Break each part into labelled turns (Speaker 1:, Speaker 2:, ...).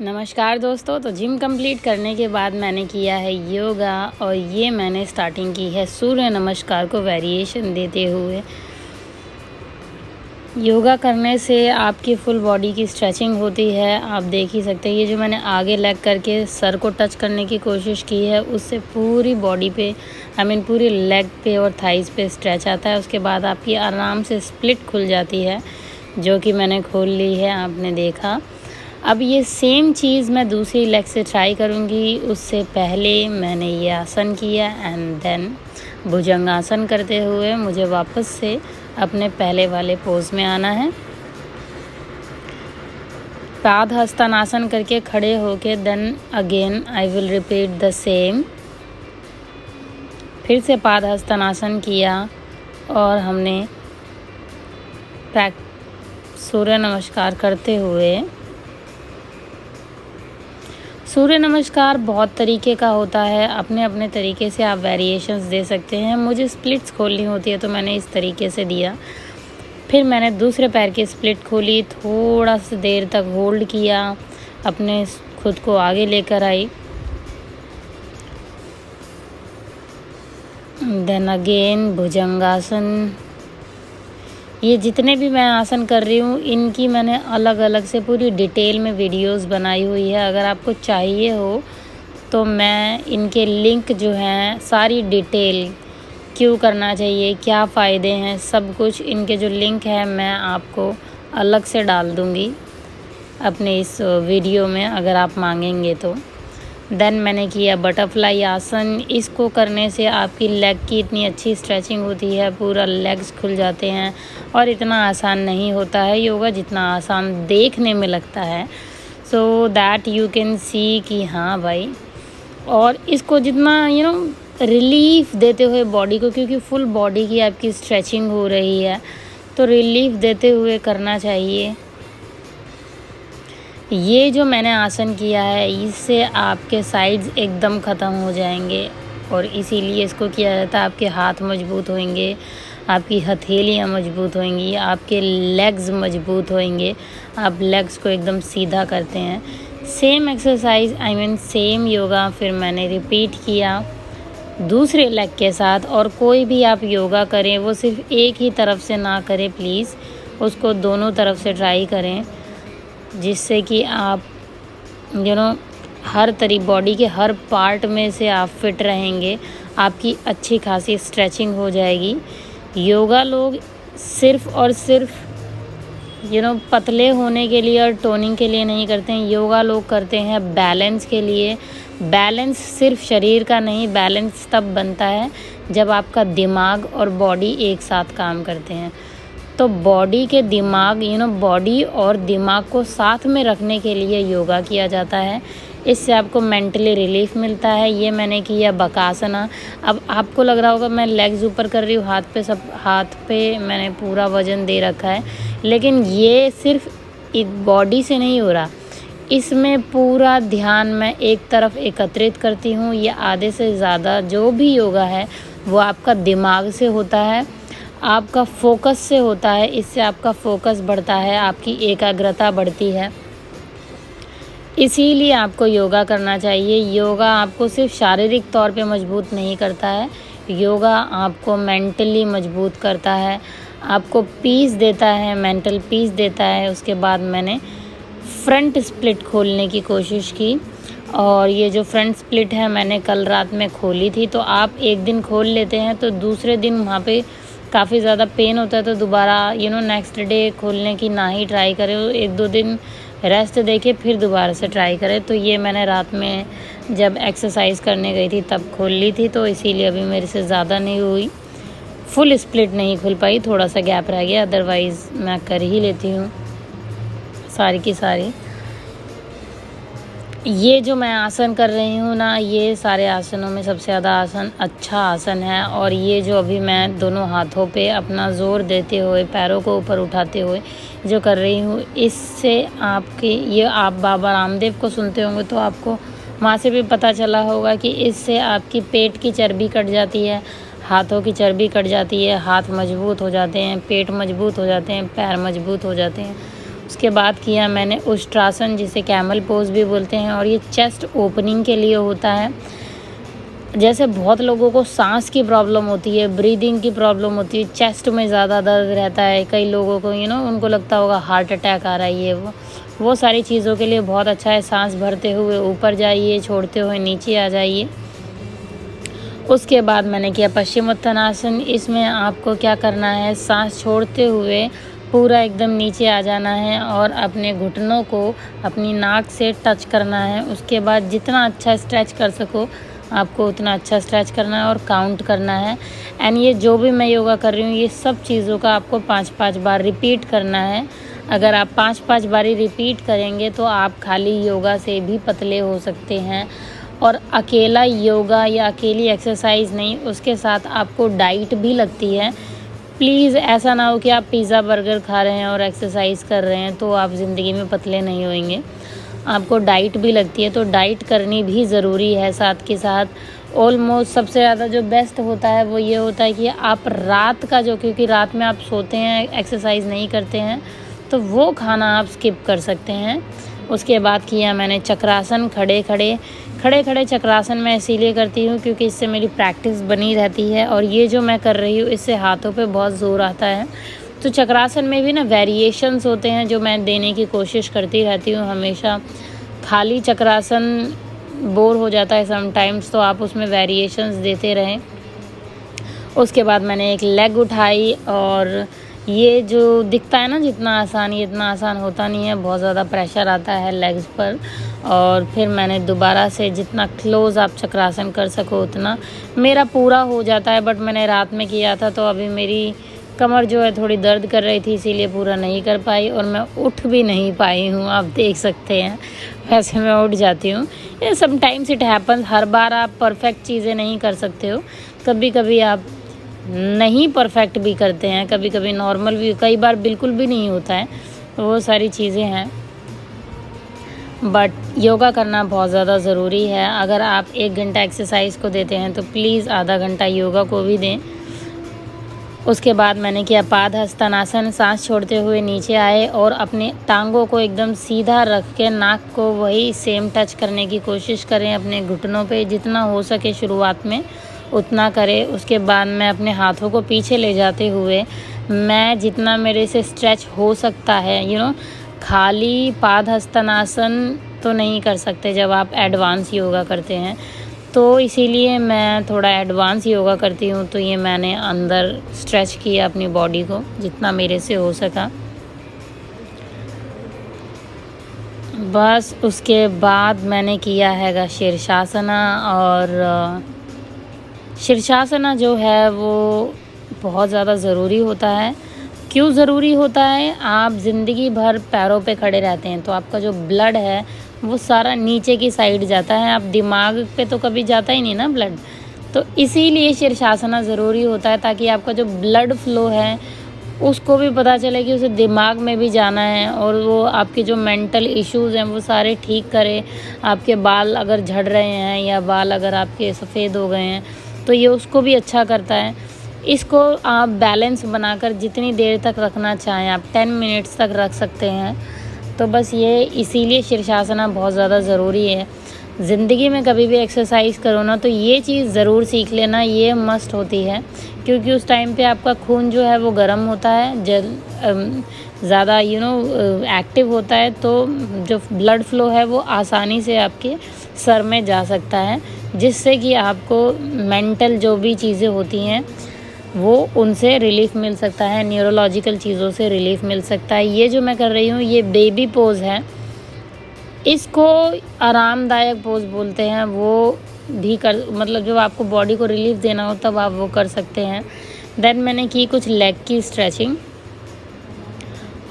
Speaker 1: नमस्कार दोस्तों। तो जिम कंप्लीट करने के बाद मैंने किया है योगा और ये मैंने स्टार्टिंग की है सूर्य नमस्कार को वेरिएशन देते हुए। योगा करने से आपकी फुल बॉडी की स्ट्रेचिंग होती है। आप देख ही सकते हैं ये जो मैंने आगे लेग करके सर को टच करने की कोशिश की है, उससे पूरी बॉडी पे पूरी लेग पे और थाइस पे स्ट्रेच आता है। उसके बाद आपकी आराम से स्प्लिट खुल जाती है, जो कि मैंने खोल ली है, आपने देखा। अब ये सेम चीज़ मैं दूसरी लेग से ट्राई करूँगी। उससे पहले मैंने ये आसन किया एंड देन भुजंगासन करते हुए मुझे वापस से अपने पहले वाले पोज में आना है। पाद हस्तानासन करके खड़े होके then again I will repeat the same. फिर से पाद हस्तानासन किया और हमने सूर्य नमस्कार करते हुए, सूर्य नमस्कार बहुत तरीके का होता है, अपने अपने तरीके से आप वेरिएशंस दे सकते हैं। मुझे स्प्लिट्स खोलनी होती है तो मैंने इस तरीके से दिया। फिर मैंने दूसरे पैर की स्प्लिट खोली, थोड़ा सा देर तक होल्ड किया, अपने खुद को आगे लेकर आई। देन अगेन भुजंगासन। ये जितने भी मैं आसन कर रही हूँ इनकी मैंने अलग अलग से पूरी डिटेल में वीडियोस बनाई हुई है। अगर आपको चाहिए हो तो मैं इनके लिंक जो हैं, सारी डिटेल, क्यों करना चाहिए, क्या फ़ायदे हैं, सब कुछ इनके जो लिंक है मैं आपको अलग से डाल दूँगी अपने इस वीडियो में, अगर आप मांगेंगे तो। देन मैंने किया बटरफ्लाई आसन। इसको करने से आपकी लेग की इतनी अच्छी स्ट्रेचिंग होती है, पूरा लेग्स खुल जाते हैं। और इतना आसान नहीं होता है योगा जितना आसान देखने में लगता है। So that you can see कि हाँ भाई, और इसको जितना रिलीफ देते हुए बॉडी को, क्योंकि फुल बॉडी की आपकी स्ट्रेचिंग हो रही है, तो रिलीफ देते हुए करना चाहिए। ये जो मैंने आसन किया है इससे आपके साइड्स एकदम ख़त्म हो जाएंगे, और इसीलिए इसको किया जाता है। आपके हाथ मजबूत होंगे, आपकी हथेलियाँ मजबूत होंगी, आपके लेग्स मजबूत होंगे, आप लेग्स को एकदम सीधा करते हैं। सेम एक्सरसाइज सेम योगा फिर मैंने रिपीट किया दूसरे लेग के साथ। और कोई भी आप योगा करें वो सिर्फ एक ही तरफ से ना करें प्लीज़, उसको दोनों तरफ से ट्राई करें, जिससे कि आप हर बॉडी के हर पार्ट में से आप फिट रहेंगे, आपकी अच्छी खासी स्ट्रेचिंग हो जाएगी। योगा लोग सिर्फ़ और सिर्फ पतले होने के लिए और टोनिंग के लिए नहीं करते हैं। योगा लोग करते हैं बैलेंस के लिए। बैलेंस सिर्फ शरीर का नहीं, बैलेंस तब बनता है जब आपका दिमाग और बॉडी एक साथ काम करते हैं। तो बॉडी के दिमाग बॉडी और दिमाग को साथ में रखने के लिए योगा किया जाता है। इससे आपको मेंटली रिलीफ मिलता है। ये मैंने किया बकासना। अब आपको लग रहा होगा मैं लेग्स ऊपर कर रही हूँ, हाथ पे मैंने पूरा वज़न दे रखा है, लेकिन ये सिर्फ बॉडी से नहीं हो रहा, इसमें पूरा ध्यान मैं एक तरफ एकत्रित करती हूँ। ये आधे से ज़्यादा जो भी योगा है वो आपका दिमाग से होता है, आपका फोकस से होता है। इससे आपका फोकस बढ़ता है, आपकी एकाग्रता बढ़ती है। इसीलिए आपको योगा करना चाहिए। योगा आपको सिर्फ शारीरिक तौर पे मजबूत नहीं करता है, योगा आपको मेंटली मजबूत करता है, आपको पीस देता है, मेंटल पीस देता है। उसके बाद मैंने फ्रंट स्प्लिट खोलने की कोशिश की, और ये जो फ्रंट स्प्लिट है मैंने कल रात में खोली थी। तो आप एक दिन खोल लेते हैं तो दूसरे दिन वहाँ पे काफ़ी ज़्यादा पेन होता है, तो दोबारा नेक्स्ट डे खोलने की ना ही ट्राई करें, एक दो दिन रेस्ट देके फिर दोबारा से ट्राई करें। तो ये मैंने रात में जब एक्सरसाइज करने गई थी तब खोल ली थी, तो इसीलिए अभी मेरे से ज़्यादा नहीं हुई, फुल स्प्लिट नहीं खुल पाई, थोड़ा सा गैप रह गया, अदरवाइज़ मैं कर ही लेती हूँ सारी की सारी। ये जो मैं आसन कर रही हूँ ना, ये सारे आसनों में सबसे ज़्यादा अच्छा आसन है। और ये जो अभी मैं दोनों हाथों पे अपना ज़ोर देते हुए, पैरों को ऊपर उठाते हुए जो कर रही हूँ, इससे आप बाबा रामदेव को सुनते होंगे तो आपको वहाँ से भी पता चला होगा कि इससे आपकी पेट की चर्बी कट जाती है, हाथों की चर्बी कट जाती है, हाथ मजबूत हो जाते हैं, पेट मजबूत हो जाते हैं, पैर मजबूत हो जाते हैं। उसके बाद किया मैंने उष्ट्रासन, जिसे कैमल पोज भी बोलते हैं, और ये चेस्ट ओपनिंग के लिए होता है। जैसे बहुत लोगों को सांस की प्रॉब्लम होती है, ब्रीदिंग की प्रॉब्लम होती है, चेस्ट में ज़्यादा दर्द रहता है, कई लोगों को उनको लगता होगा हार्ट अटैक आ रहा है, ये वो सारी चीज़ों के लिए बहुत अच्छा है। सांस भरते हुए ऊपर जाइए, छोड़ते हुए नीचे आ जाइए। उसके बाद मैंने किया पश्चिमोत्तानासन। इसमें आपको क्या करना है, सांस छोड़ते हुए पूरा एकदम नीचे आ जाना है और अपने घुटनों को अपनी नाक से टच करना है। उसके बाद जितना अच्छा स्ट्रेच कर सको आपको उतना अच्छा स्ट्रेच करना है और काउंट करना है। एंड ये जो भी मैं योगा कर रही हूँ ये सब चीज़ों का आपको 5-5 बार रिपीट करना है। अगर आप 5-5 बारी रिपीट करेंगे तो आप खाली योगा से भी पतले हो सकते हैं। और अकेला योगा या अकेली एक्सरसाइज नहीं, उसके साथ आपको डाइट भी लगती है। प्लीज़ ऐसा ना हो कि आप पिज़्ज़ा बर्गर खा रहे हैं और एक्सरसाइज कर रहे हैं, तो आप ज़िंदगी में पतले नहीं होंगे। आपको डाइट भी लगती है, तो डाइट करनी भी ज़रूरी है। साथ के साथ ऑलमोस्ट सबसे ज़्यादा जो बेस्ट होता है वो ये होता है कि आप रात का क्योंकि रात में आप सोते हैं, एक्सरसाइज नहीं करते हैं, तो वो खाना आप स्किप कर सकते हैं। उसके बाद किया मैंने चक्रासन, खड़े खड़े चक्रासन मैं इसीलिए करती हूँ क्योंकि इससे मेरी प्रैक्टिस बनी रहती है, और ये जो मैं कर रही हूँ इससे हाथों पे बहुत ज़ोर आता है। तो चक्रासन में भी ना वेरिएशंस होते हैं जो मैं देने की कोशिश करती रहती हूँ हमेशा। खाली चक्रासन बोर हो जाता है समटाइम्स, तो आप उसमें वेरिएशंस देते रहें। उसके बाद मैंने एक लेग उठाई, और ये जो दिखता है ना जितना आसान, ये इतना आसान होता नहीं है, बहुत ज़्यादा प्रेशर आता है लेग्स पर। और फिर मैंने दोबारा से जितना क्लोज़ आप चक्रासन कर सको उतना। मेरा पूरा हो जाता है, बट मैंने रात में किया था तो अभी मेरी कमर जो है थोड़ी दर्द कर रही थी, इसीलिए पूरा नहीं कर पाई और मैं उठ भी नहीं पाई हूँ, आप देख सकते हैं। वैसे मैं उठ जाती हूँ, ये समटाइम्स इट हैपन्स। हर बार आप परफेक्ट चीज़ें नहीं कर सकते हो, कभी कभी आप नहीं परफेक्ट भी करते हैं, कभी कभी नॉर्मल भी, कई बार बिल्कुल भी नहीं होता है, तो वो सारी चीज़ें हैं। बट योगा करना बहुत ज़्यादा ज़रूरी है। अगर आप 1 घंटा एक्सरसाइज को देते हैं तो प्लीज़ आधा घंटा योगा को भी दें। उसके बाद मैंने किया पादहस्तानासन। सांस छोड़ते हुए नीचे आए और अपने टांगों को एकदम सीधा रख के नाक को वही सेम टच करने की कोशिश करें अपने घुटनों पे, जितना हो सके शुरुआत में उतना करें। उसके बाद मैं अपने हाथों को पीछे ले जाते हुए मैं जितना मेरे से स्ट्रेच हो सकता है, खाली पादहस्तानासन तो नहीं कर सकते जब आप एडवांस योगा करते हैं, तो इसीलिए मैं थोड़ा एडवांस योगा करती हूँ। तो ये मैंने अंदर स्ट्रेच किया अपनी बॉडी को जितना मेरे से हो सका। बस उसके बाद मैंने किया हैगा शीर्षासना, और शीर्षासना जो है वो बहुत ज़्यादा ज़रूरी होता है। क्यों ज़रूरी होता है, आप ज़िंदगी भर पैरों पे खड़े रहते हैं तो आपका जो ब्लड है वो सारा नीचे की साइड जाता है, आप दिमाग पे तो कभी जाता ही नहीं ना ब्लड। तो इसीलिए शीर्षासना ज़रूरी होता है, ताकि आपका जो ब्लड फ्लो है उसको भी पता चले कि उसे दिमाग में भी जाना है, और वो आपके जो मेंटल इश्यूज़ हैं वो सारे ठीक करे। आपके बाल अगर झड़ रहे हैं या बाल अगर आपके सफ़ेद हो गए हैं तो ये उसको भी अच्छा करता है। इसको आप बैलेंस बनाकर जितनी देर तक रखना चाहें आप 10 मिनट्स तक रख सकते हैं। तो बस ये इसीलिए शीर्षासना बहुत ज़्यादा ज़रूरी है। ज़िंदगी में कभी भी एक्सरसाइज करो ना तो ये चीज़ ज़रूर सीख लेना, ये मस्ट होती है, क्योंकि उस टाइम पे आपका खून जो है वो गर्म होता है, ज़्यादा एक्टिव होता है, तो जो ब्लड फ्लो है वो आसानी से आपके सर में जा सकता है, जिससे कि आपको मेंटल जो भी चीज़ें होती हैं वो उनसे रिलीफ़ मिल सकता है, न्यूरोलॉजिकल चीज़ों से रिलीफ़ मिल सकता है। ये जो मैं कर रही हूँ ये बेबी पोज़ है, इसको आरामदायक पोज़ बोलते हैं। वो भी मतलब जो आपको बॉडी को रिलीफ़ देना हो तब आप वो कर सकते हैं। देन मैंने की कुछ लेग की स्ट्रेचिंग,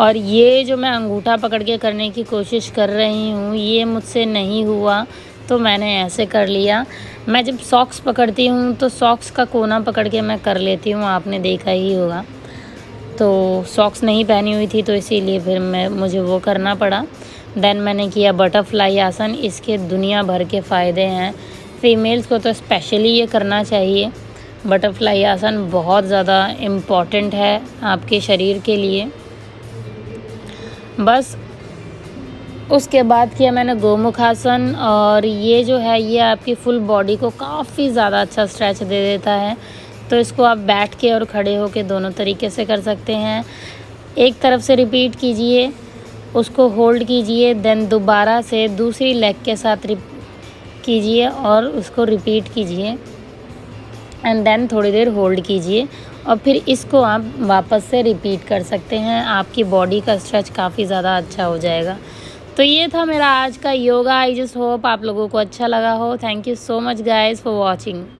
Speaker 1: और ये जो मैं अंगूठा पकड़ के करने की कोशिश कर रही हूँ ये मुझसे नहीं हुआ तो मैंने ऐसे कर लिया। मैं जब सॉक्स पकड़ती हूँ तो सॉक्स का कोना पकड़ के मैं कर लेती हूँ, आपने देखा ही होगा। तो सॉक्स नहीं पहनी हुई थी तो इसीलिए फिर मुझे वो करना पड़ा। देन मैंने किया बटरफ्लाई आसन। इसके दुनिया भर के फ़ायदे हैं, फीमेल्स को तो स्पेशली ये करना चाहिए। बटरफ्लाई आसन बहुत ज़्यादा इम्पॉर्टेंट है आपके शरीर के लिए। बस उसके बाद किया मैंने गोमुखासन, और ये जो है ये आपकी फुल बॉडी को काफ़ी ज़्यादा अच्छा स्ट्रेच दे देता है। तो इसको आप बैठ के और खड़े होके दोनों तरीके से कर सकते हैं। एक तरफ से रिपीट कीजिए, उसको होल्ड कीजिए, देन दोबारा से दूसरी लेग के साथ कीजिए और उसको रिपीट कीजिए, एंड देन थोड़ी देर होल्ड कीजिए और फिर इसको आप वापस से रिपीट कर सकते हैं। आपकी बॉडी का स्ट्रेच काफ़ी ज़्यादा अच्छा हो जाएगा। तो ये था मेरा आज का योगा। आई जस्ट होप आप लोगों को अच्छा लगा हो। Thank you so much guys for watching.